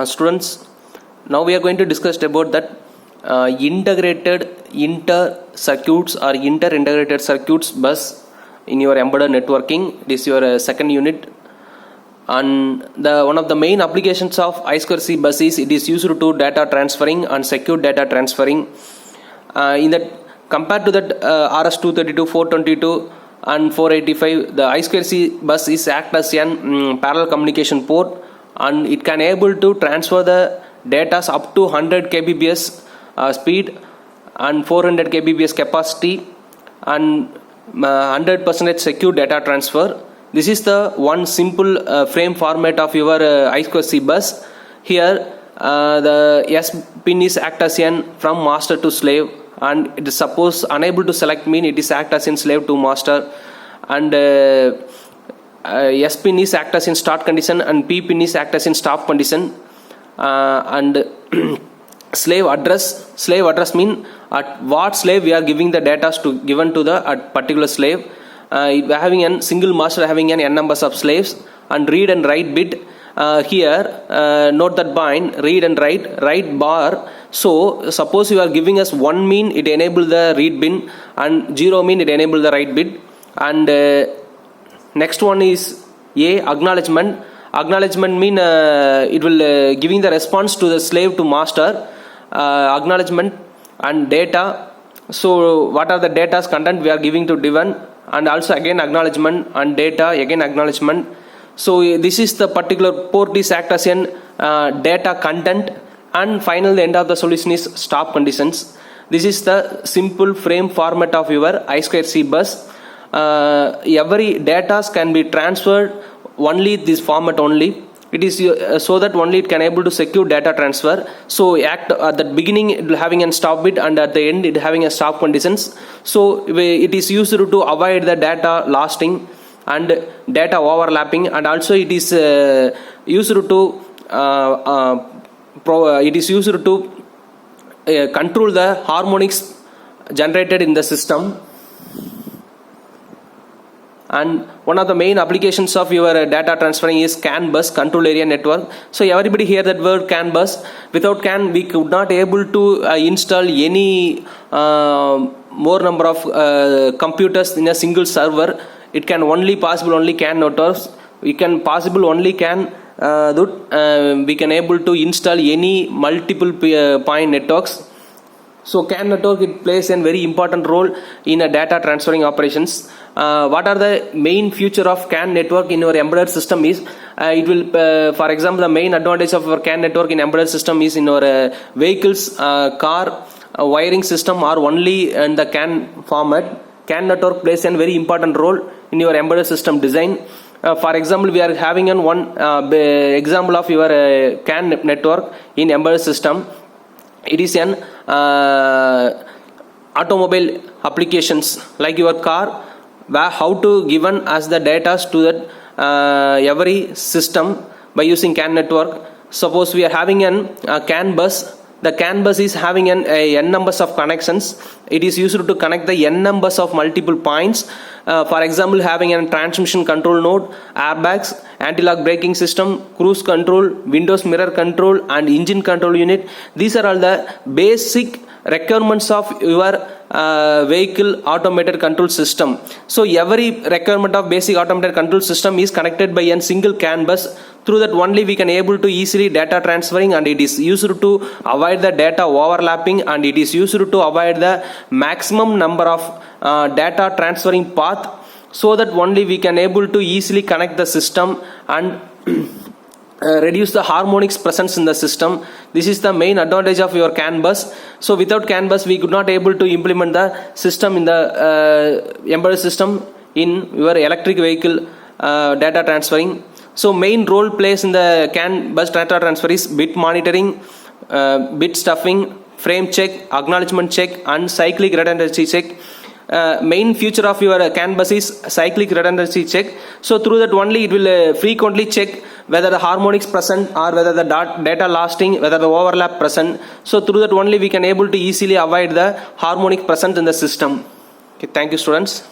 Students, now we are going to discuss about that integrated inter circuits or inter-integrated circuits bus in your embedded networking. This is your second unit, and one of the main applications of I2C bus is it is used to data transferring and secure data transferring. In that, compared to that RS-232, 422 and 485, the I2C bus is act as an parallel communication port, and it can able to transfer the data up to 100 kbps speed and 400 kbps capacity and 100% secure data transfer. This is the one simple frame format of your I2C bus. Here the S pin is act as an from master to slave, and it is suppose unable to select mean it is act as in slave to master, and S pin is act as in start condition and P pin is act as in stop condition, and slave address mean at what slave we are giving the data to given to the particular slave. Having a single master having an n numbers of slaves, and read and write bit. Here note that bind read and write bar. So suppose you are giving us 1 mean it enable the read bin, and 0 mean it enable the write bit. And next one is A, acknowledgement mean it will giving the response to the slave to master. Acknowledgement and data, so what are the data's content we are giving to given, and also again acknowledgement and data, again acknowledgement. So this is the particular port is act as an data content, and finally the end of the solution is stop conditions. This is the simple frame format of your I2C bus. Every data can be transferred only this format only. It is so that only it can able to secure data transfer. So act at the beginning it will having a stop bit, and at the end it having a stop conditions. So it is used to avoid the data lasting and data overlapping, and also it is used to control the harmonics generated in the system. And one of the main applications of your data transferring is CAN bus, control area network. So everybody hear that word CAN bus. Without CAN we could not able to install any more number of computers in a single server. It can only possible only CAN networks. We can possible only CAN we can able to install any multiple point networks. So CAN network, it plays a very important role in a data transferring operations. What are the main feature of CAN network in your embedded system is it will for example the main advantage of our CAN network in embedded system is in your vehicles, car wiring system are only in the CAN format. CAN network plays a very important role in your embedded system design. For example, we are having one example of your CAN network in embedded system. It is an automobile applications like your car, where how to given as the data to that every system by using CAN network. Suppose we are having a CAN bus. The CAN bus is having n numbers of connections. It is used to connect the n numbers of multiple points. For example, having a transmission control node, airbags, anti-lock braking system, cruise control, windows mirror control, and engine control unit. These are all the basic requirements of your vehicle automated control system. So every requirement of basic automated control system is connected by a single CAN bus. Through that only we can able to easily data transferring, and it is used to avoid the data overlapping, and it is used to avoid the maximum number of data transferring path, so that only we can able to easily connect the system and reduce the harmonics presence in the system. This is the main advantage of your CAN bus. So without CAN bus we could not able to implement the system in the embedded system in your electric vehicle data transferring. So main role plays in the CAN bus data transfer is bit monitoring, bit stuffing, frame check, acknowledgement check, and cyclic redundancy check. Main feature of your CAN bus is cyclic redundancy check. So through that only it will frequently check whether the harmonics present or whether the data lasting, whether the overlap present. So through that only we can able to easily avoid the harmonic present in the system. Okay, thank you students.